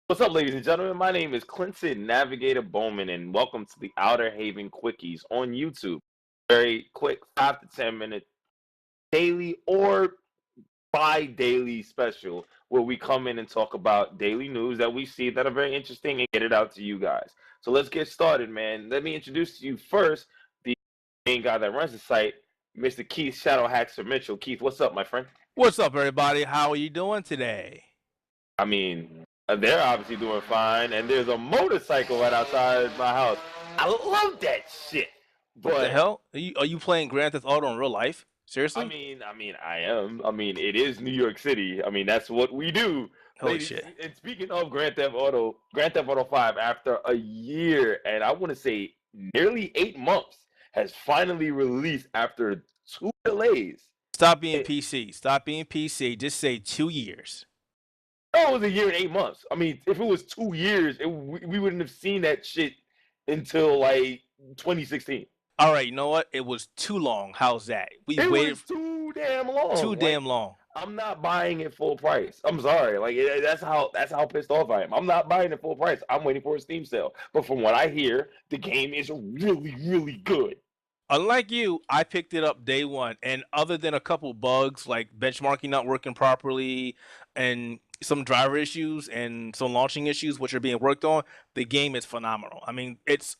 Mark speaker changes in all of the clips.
Speaker 1: What's up, ladies and gentlemen? My name is Clinton Navigator Bowman, and welcome to the Outerhaven Quickies on YouTube. Very quick, 5 to 10 minute daily or bi-daily special where we come in and talk about daily news that we see that are very interesting and get it out to you guys. So let's get started, man. Let me introduce to you first the main guy that runs the site, Mr. Keith Shadow Haxer Mitchell. Keith, what's up, my friend?
Speaker 2: What's up, everybody? How are you doing today?
Speaker 1: They're obviously doing fine, and there's a motorcycle right outside my house. I love that shit.
Speaker 2: What the
Speaker 1: But
Speaker 2: hell? Are you playing Grand Theft Auto in real life? Seriously?
Speaker 1: I am. It is New York City. That's what we do,
Speaker 2: Holy
Speaker 1: ladies.
Speaker 2: shit.
Speaker 1: And speaking of Grand Theft Auto 5, after a year and I want to say nearly 8 months, has finally released after two delays.
Speaker 2: Stop being
Speaker 1: It,
Speaker 2: PC. Stop being PC. Just say 2 years.
Speaker 1: no, it was a year and 8 months. If it was 2 years, we wouldn't have seen that shit until like 2016.
Speaker 2: All right, you know what? It was too long. How's that? We
Speaker 1: It
Speaker 2: waited
Speaker 1: was too damn long.
Speaker 2: too damn long.
Speaker 1: I'm not buying it full price. I'm sorry. That's how pissed off I am. I'm not buying it full price. I'm waiting for a Steam sale. But from what I hear, the game is really, really good.
Speaker 2: Unlike you, I picked it up day one, and other than a couple bugs like benchmarking not working properly and some driver issues and some launching issues which are being worked on, the game is phenomenal. It's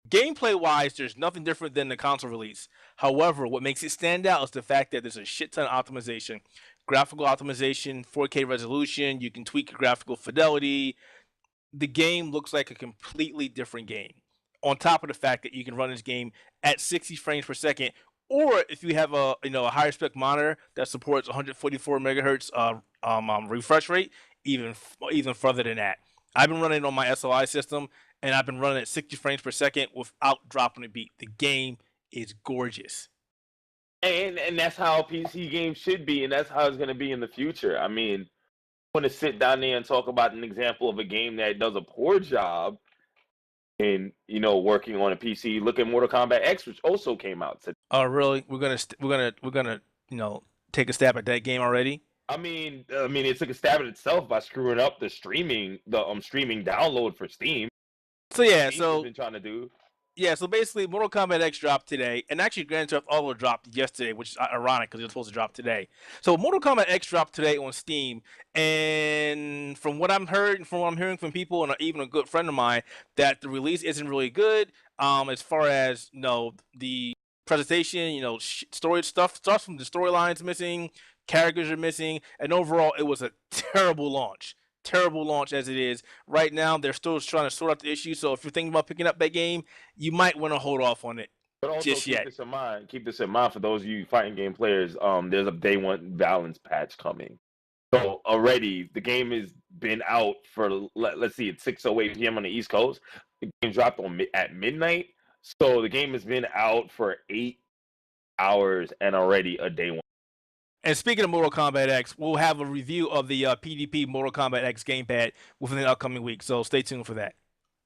Speaker 2: gameplay wise, there's nothing different than the console release. However, what makes it stand out is the fact that there's a shit ton of optimization, graphical optimization, 4K resolution. You can tweak your graphical fidelity. The game looks like a completely different game. On top of the fact that you can run this game at 60 frames per second, or if you have a higher spec monitor that supports 144 megahertz refresh rate, even further than that. I've been running it on my SOI system, and I've been running at 60 frames per second without dropping a beat. The game is gorgeous.
Speaker 1: And that's how PC games should be, and that's how it's gonna be in the future. Want to sit down there and talk about an example of a game that does a poor job in working on a PC. Look at Mortal Kombat X, which also came out today.
Speaker 2: Oh, really? We're gonna take a stab at that game already.
Speaker 1: It took a stab at itself by screwing up the streaming download for Steam.
Speaker 2: So yeah,
Speaker 1: Steam has
Speaker 2: so
Speaker 1: been trying to do.
Speaker 2: Yeah, so basically, Mortal Kombat X dropped today, and actually Grand Theft Auto dropped yesterday, which is ironic because it was supposed to drop today. So Mortal Kombat X dropped today on Steam, and from what I'm heard, and from what I'm hearing from people, and even a good friend of mine, that the release isn't really good. As far as the presentation, story stuff from the storylines missing, characters are missing, and overall, it was a terrible launch as it is. Right now, they're still trying to sort out the issue. So if you're thinking about picking up that game, you might want to hold off on it
Speaker 1: But also
Speaker 2: just
Speaker 1: keep
Speaker 2: yet.
Speaker 1: this in mind. Keep this in mind for those of you fighting game players. There's a day one balance patch coming. So already the game has been out for let's see, it's 6:08 p.m. on the East Coast. The game dropped at midnight. So the game has been out for 8 hours and already a day one.
Speaker 2: And speaking of Mortal Kombat X, we'll have a review of the PvP Mortal Kombat X gamepad within the upcoming week. So stay tuned for that.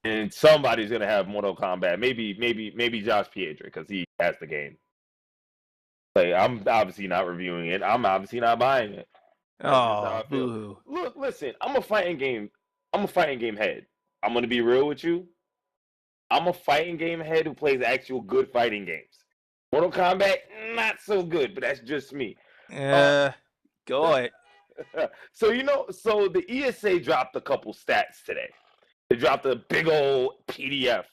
Speaker 1: And somebody's gonna have Mortal Kombat. Maybe Josh Piedra because he has the game. Like, I'm obviously not reviewing it. I'm obviously not buying it. That's just how
Speaker 2: Oh,
Speaker 1: I feel.
Speaker 2: boo.
Speaker 1: Look, listen. I'm a fighting game head. I'm gonna be real with you. I'm a fighting game head who plays actual good fighting games. Mortal Kombat, not so good, but that's just me. Uh,
Speaker 2: Go ahead.
Speaker 1: so the ESA dropped a couple stats today. They dropped a big old PDF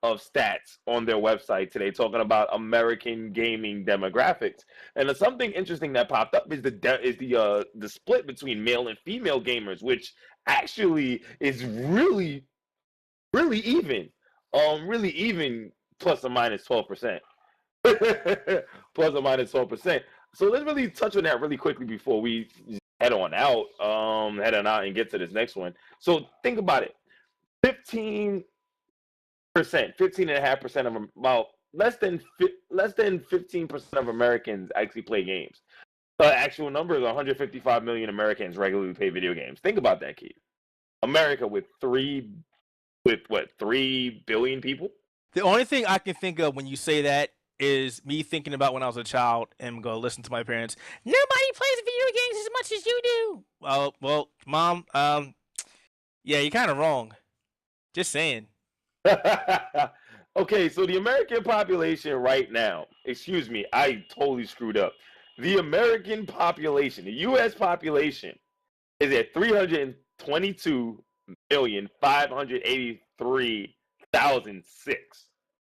Speaker 1: of stats on their website today, talking about American gaming demographics. And something interesting that popped up is the split between male and female gamers, which actually is really really even. Really even, plus or minus 12%. Plus or minus 12%. So let's really touch on that really quickly before we head on out. And get to this next one. So think about it. 15%, 15.5% of them, about less than 15% of Americans actually play games. The actual number is 155 million Americans regularly play video games. Think about that, Keith. America with what, 3 billion people?
Speaker 2: The only thing I can think of when you say that is me thinking about when I was a child and go listen to my parents. Nobody plays video games as much as you do. Well, mom. Yeah, you're kind of wrong. Just saying.
Speaker 1: Okay, so the American population right now, excuse me, I totally screwed up. The American population, the U.S. population, is at 322,583,006.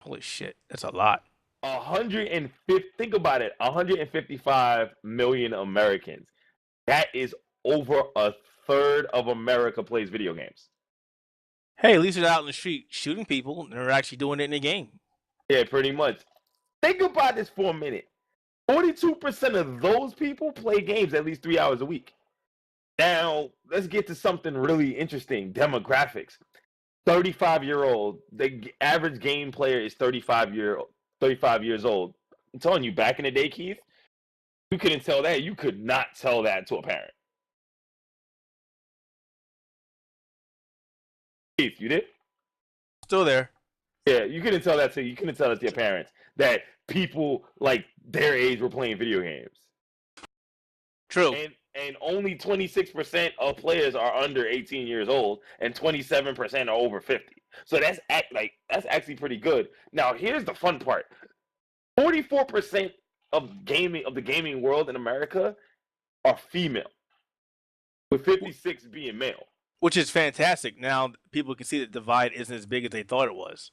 Speaker 2: Holy shit, that's a lot.
Speaker 1: 150, think about it, 155 million Americans. That is over a third of America plays video games.
Speaker 2: Hey, at least they're out in the street shooting people, and they're actually doing it in the game.
Speaker 1: Yeah, pretty much. Think about this for a minute. 42% of those people play games at least 3 hours a week. Now, let's get to something really interesting. Demographics. 35-year-old. The average game player is 35 years old. I'm telling you, back in the day, Keith, you couldn't tell that. You could not tell that to a parent. Keith, you did?
Speaker 2: Still there.
Speaker 1: Yeah, you couldn't tell that to your parents that people like their age were playing video games.
Speaker 2: True.
Speaker 1: And only 26% of players are under 18 years old, and 27% are over 50. So that's actually pretty good. Now here's the fun part: 44% of the gaming world in America are female, with 56 being male.
Speaker 2: Which is fantastic. Now people can see the divide isn't as big as they thought it was.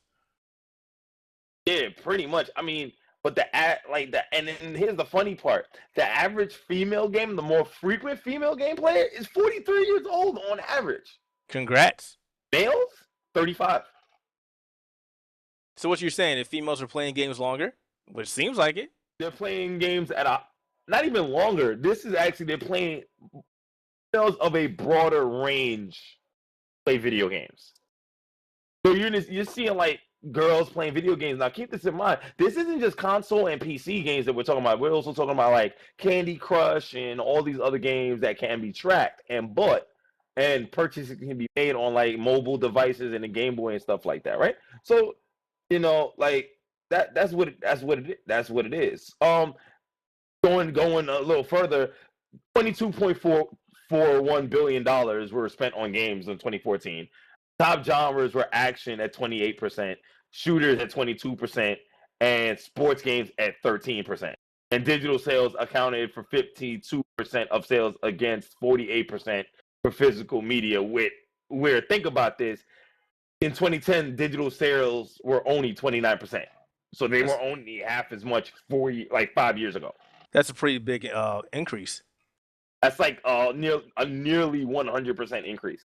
Speaker 1: Yeah, pretty much. I mean, but and then here's the funny part: the average female game, the more frequent female game player, is 43 years old on average.
Speaker 2: Congrats.
Speaker 1: Males, 35.
Speaker 2: So what you're saying, if females are playing games longer, which seems like it,
Speaker 1: they're playing games at not even longer. This is actually they're playing females of a broader range play video games. So you're seeing like girls playing video games. Now keep this in mind. This isn't just console and PC games that we're talking about. We're also talking about like Candy Crush and all these other games that can be tracked and bought, and purchases can be made on like mobile devices and the Game Boy and stuff like that, right? So, like that's what it is. Going a little further, $22.41 billion were spent on games in 2014. Top genres were action at 28%, shooters at 22%, and sports games at 13%. And digital sales accounted for 52% of sales against 48% for physical media. Where think about this, in 2010, digital sales were only 29%. So they were only half as much 5 years ago.
Speaker 2: That's a pretty big increase.
Speaker 1: That's like a nearly 100% increase.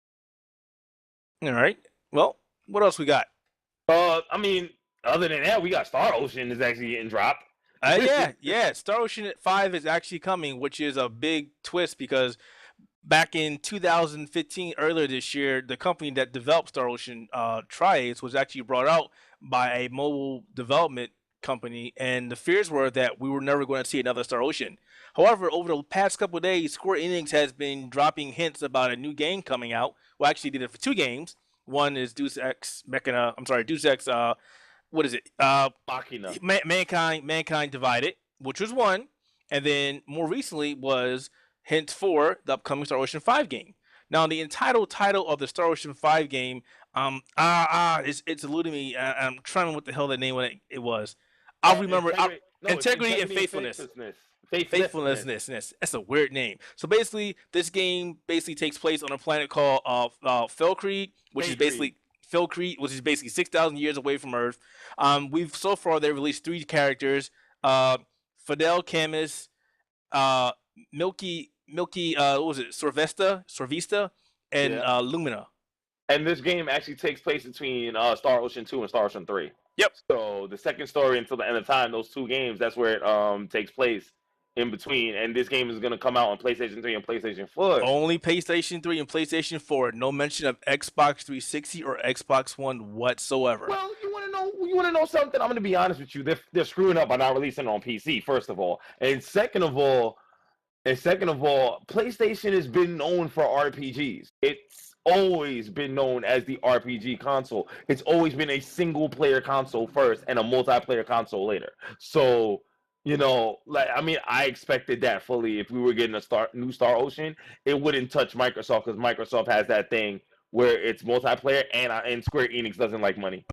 Speaker 2: All right. Well, what else we got?
Speaker 1: I mean, other than that, we got Star Ocean is actually getting dropped.
Speaker 2: Yeah. Star Ocean 5 is actually coming, which is a big twist because back in 2015, earlier this year, the company that developed Star Ocean, Tri-Ace, was actually brought out by a mobile development company, and the fears were that we were never going to see another Star Ocean. However, over the past couple of days, Square Enix has been dropping hints about a new game coming out. Well, actually, did it for 2 games. One is Deus Ex Machina. Deus Ex. What is it?
Speaker 1: Machina.
Speaker 2: Mankind Divided, which was 1, and then more recently was hints for the upcoming Star Ocean 5 game. Now, the entitled title of the Star Ocean 5 game, it's eluding me. I'm trying to remember what the hell the name of it was. I'll remember. Integrity and Faithfulness. Faithfulness. That's a weird name. So basically, this game takes place on a planet called Felcrete, which is basically 6,000 years away from Earth. So far they released 3 characters: Fidel, Camus, Milky, what was it? Sorvista, and Lumina.
Speaker 1: And this game actually takes place between Star Ocean 2 and Star Ocean 3.
Speaker 2: Yep.
Speaker 1: So the second story until the end of time, those 2 games, that's where it takes place in between. And this game is going to come out on PlayStation 3 and PlayStation 4.
Speaker 2: Only PlayStation 3 and PlayStation 4. No mention of Xbox 360 or Xbox One whatsoever.
Speaker 1: Well, you want to know something? I'm going to be honest with you. They're screwing up by not releasing it on PC, first of all. And second of all, PlayStation has been known for RPGs. It's always been known as the RPG console. It's always been a single player console first and a multiplayer console later. So, I expected that fully. If we were getting a new Star Ocean, it wouldn't touch Microsoft because Microsoft has that thing where it's multiplayer, and Square Enix doesn't like money.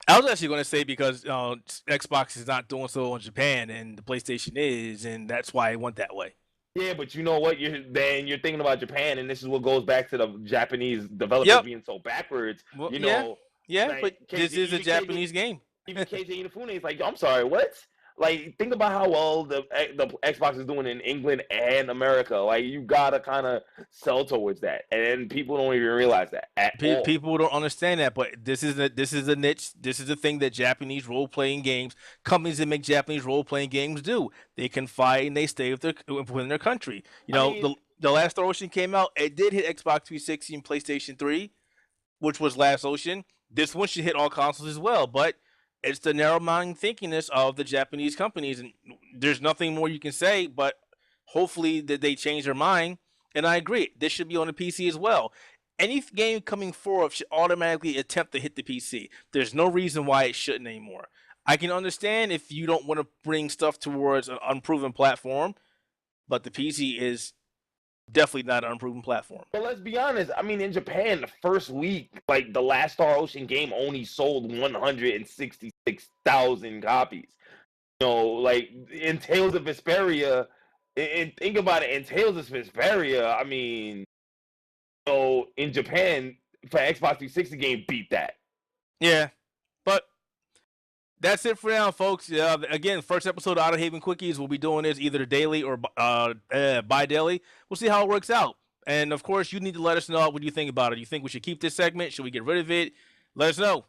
Speaker 2: I was actually going to say because Xbox is not doing so in Japan and the PlayStation is, and that's why it went that way.
Speaker 1: Yeah, but you know what? You're thinking about Japan, and this is what goes back to the Japanese developers being so backwards.
Speaker 2: Well,
Speaker 1: you know,
Speaker 2: yeah, but this is a Japanese game.
Speaker 1: Even KJ Inafune is like, I'm sorry, what? Like, think about how well the Xbox is doing in England and America. Like, you gotta kind of sell towards that, and people don't even realize that at all.
Speaker 2: People don't understand that, but this is a niche. This is a thing that Japanese role playing games, companies that make Japanese role playing games do. They can fight and they stay within their country. You know, the last Star Ocean came out. It did hit Xbox 360 and PlayStation 3, which was Last Ocean. This one should hit all consoles as well, but it's the narrow-minded thinkingness of the Japanese companies, and there's nothing more you can say, but hopefully that they change their mind. And I agree, this should be on the PC as well. Any game coming forward should automatically attempt to hit the PC. There's no reason why it shouldn't anymore. I can understand if you don't want to bring stuff towards an unproven platform, but the PC is definitely not an unproven platform.
Speaker 1: But let's be honest. I mean, in Japan, the first week, like the last Star Ocean game only sold 166,000 copies. You know, like in Tales of Vesperia, and think about it, in Tales of Vesperia, I mean, you know, in Japan, for Xbox 360 game, beat that.
Speaker 2: Yeah, but that's it for now, folks. Again, first episode of Outerhaven Quickies. We'll be doing this either daily or bi-daily. We'll see how it works out. And, of course, you need to let us know what you think about it. You think we should keep this segment? Should we get rid of it? Let us know.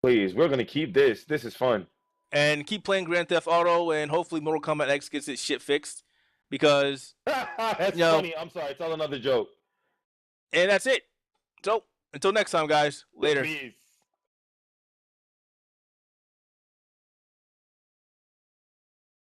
Speaker 1: Please, we're going to keep this. This is fun.
Speaker 2: And keep playing Grand Theft Auto, and hopefully Mortal Kombat X gets its shit fixed. Because,
Speaker 1: that's funny. I'm sorry. Tell another joke.
Speaker 2: And that's it. So, until next time, guys. Later.
Speaker 1: Peace.